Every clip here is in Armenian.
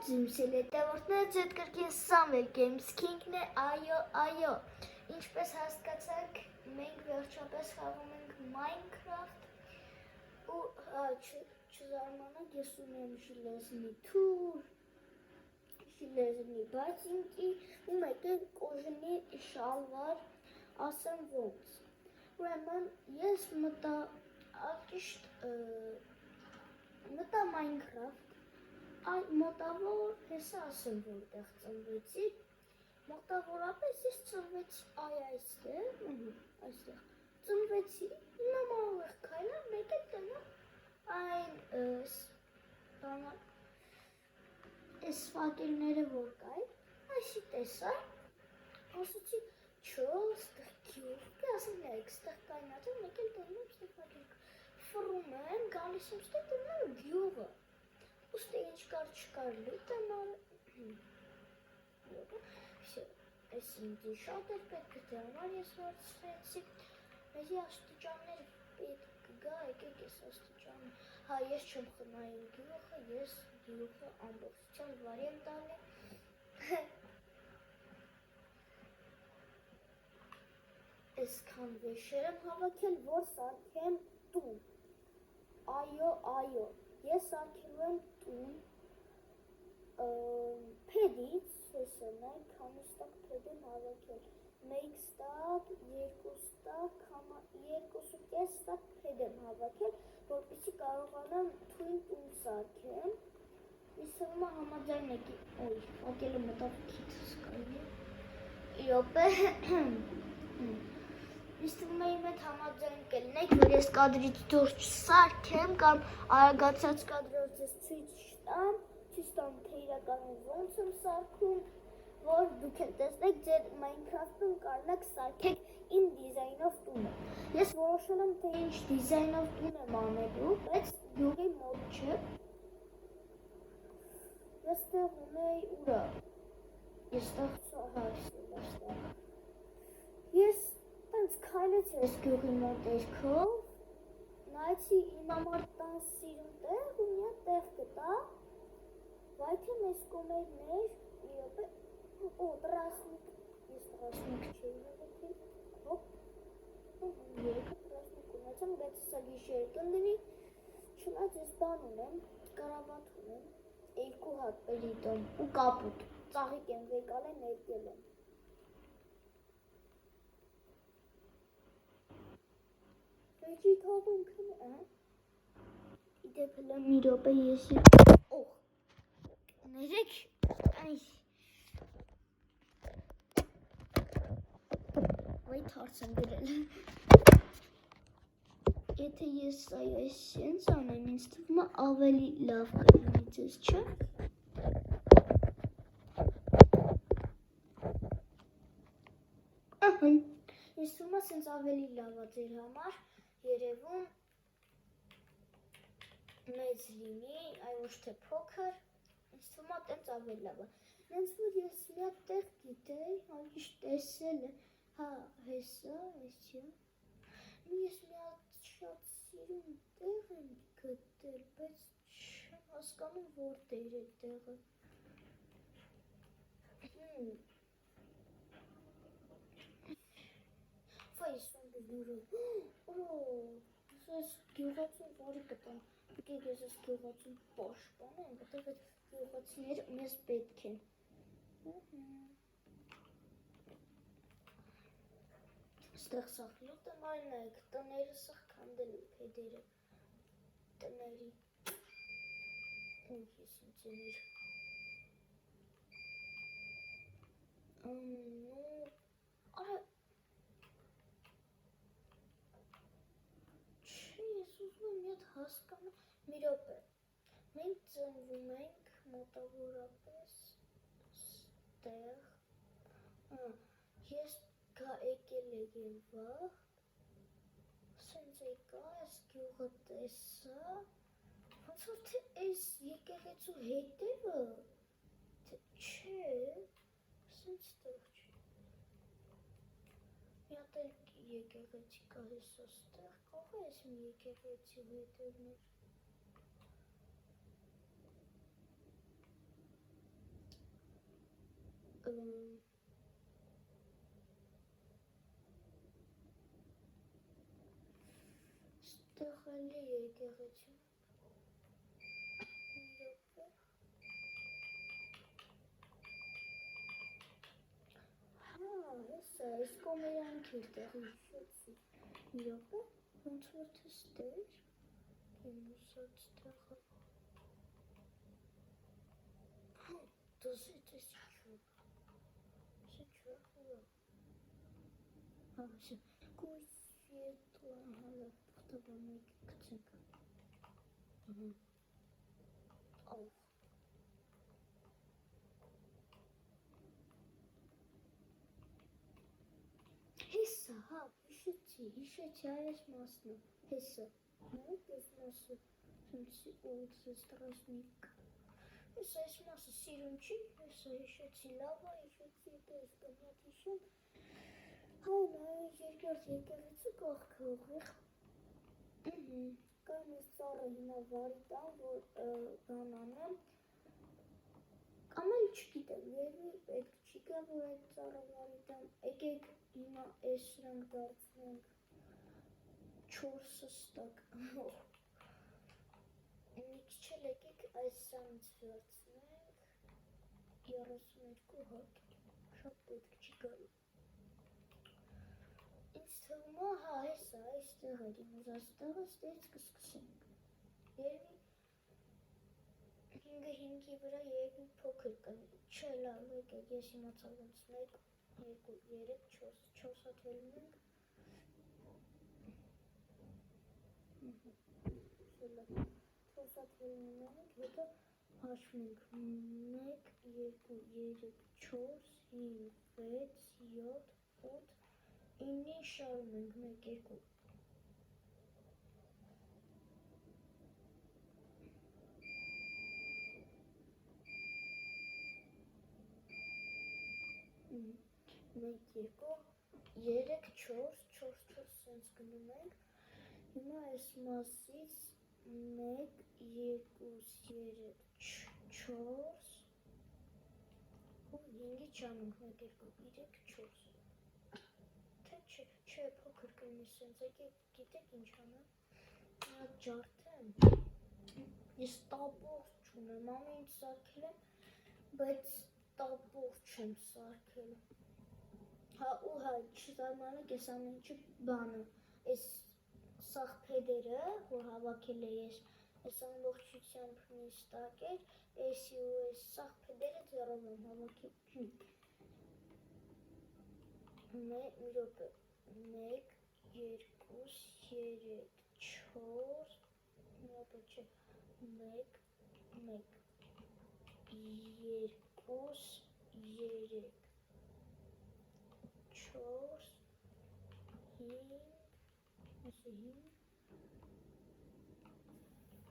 Ձիմսել հետևորդները ձետ կրկին Summer Games King-ն է, այո, ինչպես հասկացաք, մենք վերջապես խաղում ենք Minecraft ու չզարմանաք, ես ունեմ ժիլեզնի թուր, ժիլեզնի բացինկի ու մեկ էլ կոժենի շալվար, ասեմ ոնց։ Ուրեմն ես մտա Minecraft, մոտավոր հեսա ասեմ որտեղ ծնվեցի, մոտավորապես ես ծնվեցի այստեղ, ծնվեցի, հիմա մաղեղ քայլա, մեկ էլ տնա այն այս ֆակելները որ կային, այսի տեսա, ասացի չո, ստեղ գյուղ, ասեմ նայք, ստեղ կայնացել, մեկ էլ տնեմ ստեղ ֆակել ֆռում եմ, գալիս եմ ստեղ տնեմ գյուղը, ուստի ինչ կար չկար լի տնամ, այս ինձի շատ էր պետք թե համար ես վարձրեցի, մեզի աստիճաններ պետք կգա, եկեք ես աստիճանը, հա ես չեմ խնային գյուղը, ես գյուղը ամբողջության վարի եմ տալի, այսքան վեշեր եմ հավաքել, որ սարքեմ տուն, այո, ես սարքելու եմ տուն, փեդից, հեսնայք, քանի ստակ փեդ եմ հավաքել, մեկ ստակ, երկուսուկես ստակ փեդ եմ հավաքել, որպեսի կարողանամ թույն տուն սարքեմ, ես սրմա համաձայն եք, ոյ, ակելը մտավ քիթս կայնի, իրոպե, Իսկ իմ հետ համաձայն կլինեք, որ ես կադրից դուրս չսարքեմ կամ արագացած կադրով ձեզ ցույց տամ, թե իրականում ոնց եմ սարքում, որ դուք էլ տեսնեք ձեր Minecraft-ում կարողանաք սարքեք իմ դիզայնով տունը։ Ես որոշել եմ, թե ինչ դիզայնով տուն եմ անելու, բայց գյուղի մոտ չէ։ Ես տեղ ունեի ուրա։ Ես Ես տենց քայլեցի այս գյուղի մոտերքով, նայեցի իմ համար տան սիրուն տեղ ու մի հատ տեղ գտա, վայթե մեզ կոմերներ, իրոպե, տրասնիկ, ես տրասնիկ չէի հավաքել, հոպ, երկը տրասնիկ ունեցեմ, բայց սա գիշեր կնդնի, չնայած ես բան ունեմ, կարավատ ունեմ, երկու հատ պերիտոն ու կապուտ, ծաղիկ եմ վեկալ են ներկել եմ։ Վեջի թողում կն իդեպ հլը մի ռոպե ես օղ ներեք վայ թարց եմ գրել եթե ես այս սենց անեմ ինձ թվում է ավելի լավ կլինի ձեզ չէ ինձ թվում է սենց ավելի լավ է ձեր համար երևում մեծ լինի, այ ոչ թե փոքր, ինձ թվում է տենց ավելի լավ է։ Նենց որ ես մի հատ տեղ գիտեի, հանգիշ տեսել է, հա, հեսա, էսյա։ Ես մի հատ շատ սիրուն տեղ եմ գտել, բայց չեմ հասկանում որտեղ է տեղը։ Ֆայս ունգդուրը։ Ես գյուղացուն բարի կտամ, եկեք ես ես գյուղացուն պաշտպանեմ, որտեղ այդ գյուղացիները մեզ պետք են։ Ստեղ սախլոտ եմ այլ նայք, տները սախ կանդել ու պեդերը, տների, ու ես ինձ էներ։ Ես ուզում եմ մի հատ հասկանամ, մի րոպե, մենք ծնվում ենք մոտավորապես ստեղ, ես եկել է վաղ, սենց եկա, այս գյուղը տեսա, ոնց որ թե այս եկեղեցու հետևը, թե չէ, սենց տեղ չէ, մի հատ էլ եկեղեցի կա հեսա ստեղ, կողը ես մի եկեղեցի հետևներ, Այստեղ էլի եկեղեցի։ Հեսա, այս կոմերանք էր տեղի շեցի։ Մի րոպե, ոնց որ թստեր, իմ ուսած տեղը։ Դոզի տես իչու։ Սիչու, հուրա։ Всё. Какое светло. Ага, чтобы мы кцик. Ау. Hessa, ha, ищите, арес масло. Hessa. Ну, без масла. Смотрите, улица страшник. Hessa, есть масса сирунчи. Hessa, ищите лава, ищите без понятия. Հայ երկրորդ եկեղեցի կողքը ուղիղ կամ ես ծառը հիմա վարի տամ, որ բան անեմ կամ էլ չգիտեմ, երևի պետք չի գա, որ այդ ծառը վարի տամ, եկեք հիմա այս սրանք դարձնենք 4 ստակ, մի քիչ էլ եկեք այս սրանից վերցնենք 32 հատ, շատ պետք չի գալու Թվում է, հա, հեսա, այստեղ էր իմ ուզած տեղը, ստերից կսկսենք։ Երևի 5-5-ի վրա երևի փոքր կնի, չէ, լավ, եկեք, ես իմացա ոնց 1, 2, 3, 4, 4 հատ հելում ենք։ Շելա, 4 հատ հելում ենք, հետո հաշվում ենք 1, 2, 3, 4, 5, 6, 7, 8, Ինի շարում ենք 1, 2 1, 2, 3, 4, 4, 4 սենց գնում ենք Հիմա այս մասից 1, 2, 3, 4 ու 5-ի չանունք 1, 2, 3, 4 Չէ, փոքր կլինի սենց, եկեք գիտեք ինչ անեմ, նա ջարդեմ, ես տապող չունեմ, ամեն ինչ սարքել եմ, բայց տապող չեմ սարքել, հա ու հա չզարմանեք ես ամեն ինչը բանը, ես սաղ պեդերը, որ հավաքել է ես, ես ամբողջությամբ նիստակ էր, եսի ու ես սաղ պեդերը ձեռով եմ հավաքել, մի րոպե 1, 2, 3, 4, մի չէ, 1, 1, 2, 3, 4,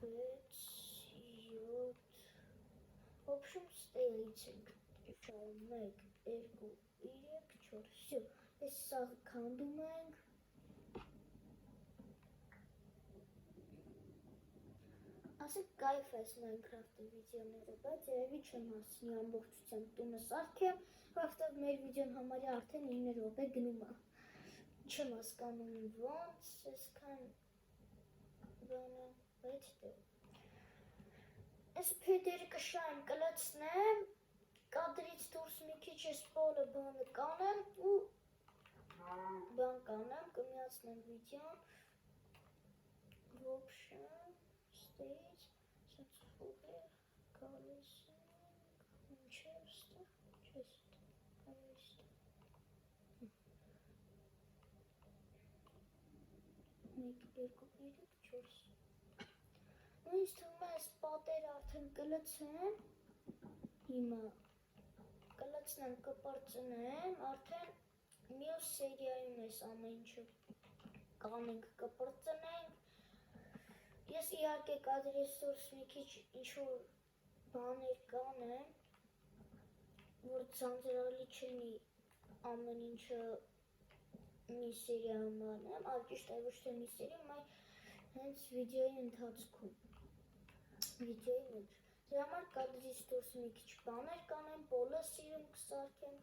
5, 6, 7, в общем, стоит 1, 2, 3, 4, все. Ես սաղ կանդում ենք ասեք կայֆ ես Minecraft-ի վիդեոները, բայց երևի չեմ հասցնի ամբողջությամբ տունը սարքեմ, որովհետև մեր վիդեոն համարյա արդեն 9 րոպե գնում է։ Չեմ հասկանում ոնց, այսքան բանը, բայց դե։ Այս փեդերը կշարեմ, կլացնեմ, կադրից դուրս մի քիչ ես բոլը բանը կանեմ ու բան կանեմ, կմիացնեմ վիդեոն, в общем, ստեից, սենց ուղիղ, գալիս ենք, մինչև ստեղ, չես այստեղ, 1, 2, 3, 4, ու ինձ թվում է այս պատերը արդեն կլցեմ, հիմա կլցնեմ, կպրծնեմ, արդեն Մյուս սերիայում ես ամեն ինչը կանենք, կպրծնենք, ես իհարկե կադրից դուրս մի քիչ ինչ-որ բաներ կանեմ, որ ձանձրալի չլինի ամեն ինչը մի սերիայում անեմ, ճիշտ է ոչ թե մի սերիայում, այլ հենց վիդեոյի ընթացքում, վիդեոյի մեջ, դրա համար կադրից դուրս մի քիչ բաներ կանեմ, բոլը սիրում կսարքեմ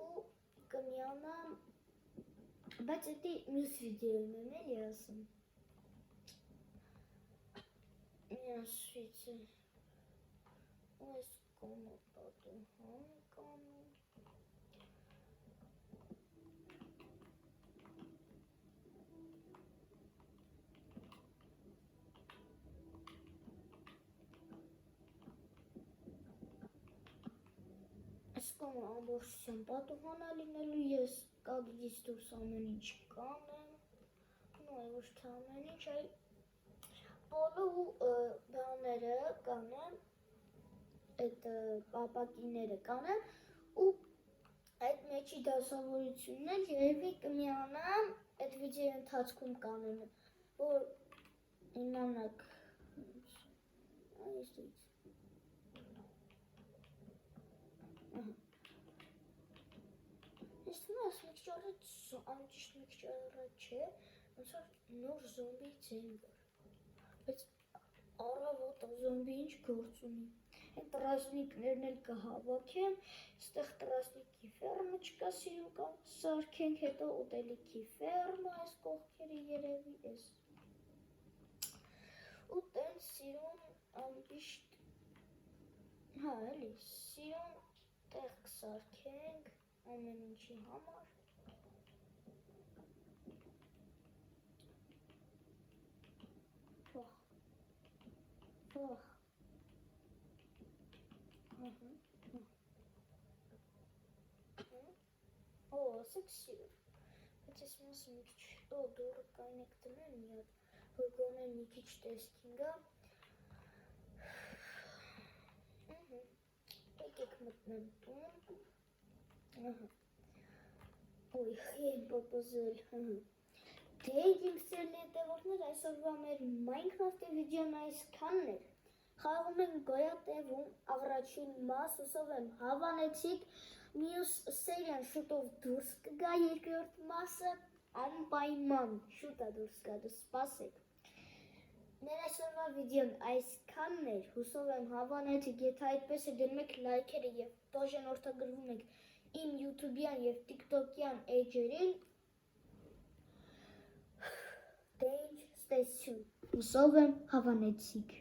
ու կմիանամ, բայց էդի մյուս վիդեոյում եմ էլի ասում, Միասվիցը այս կոմոտատը հանկանում այս կոմը ամբողջությամբ պատուհանա լինելու ես կագից դուրս ամեն ինչ կանեմ նույն ոչ թե ամեն ինչ այլ բոլու բաները կանեմ այդ ապակիները կանեմ ու այդ մեջի դասավորությունն էլ երևի կմիանամ այդ վիդեոյի ընթացքում կանեմ որ իմանաք այստից Իսկ մաս մի քիչ առաջ անճիշտ մի քիչ առաջ չէ ոնց որ նոր զոմբի ձեն կար բայց առավոտը զոմբի ինչ գործ ունի Այն տրասնիկներն էլ կհավաքեմ, այստեղ տրասնիկի ֆերմը չկա, սիրուն կսարքենք, հետո ուտելիքի ֆերմը այս կողքերը երևի էս։ Ու տենց սիրուն ամբիշտ, հա էլի, սիրուն տեղ կսարքենք ամեն ինչի համար։ Վախ։ Օ, ասեք սիրով, բայց ես մասը մի քիչ, դուրը կայնեք տնեն մի հատ, որ գոնե մի քիչ տեսքին գա։ Եկեք մտնեմ տուն։ Ոյ, խիեն պապազել։ Դե իմ սիրելի հետևորդներ, այսօրվա մեր Minecraft-ի վիդեոն այսքանն էր։ Խաղում ենք գոյատևում առաջին մաս, հուսով եմ հավանեցիք, մյուս սերիան շուտով դուրս կգա երկրորդ մասը, անպայման շուտ է դուրս գա, դու սպասեք։ Մեր այսօրվա վիդեոն այսքանն էր, հուսով եմ հավանեցիք, եթե այդպես է դնում եք լայքերը և բաժանորդագրվում եք իմ YouTube-յան և TikTok-յան էջերին, դե ինչ, ստեսություն, հուսով եմ հավանեցիք։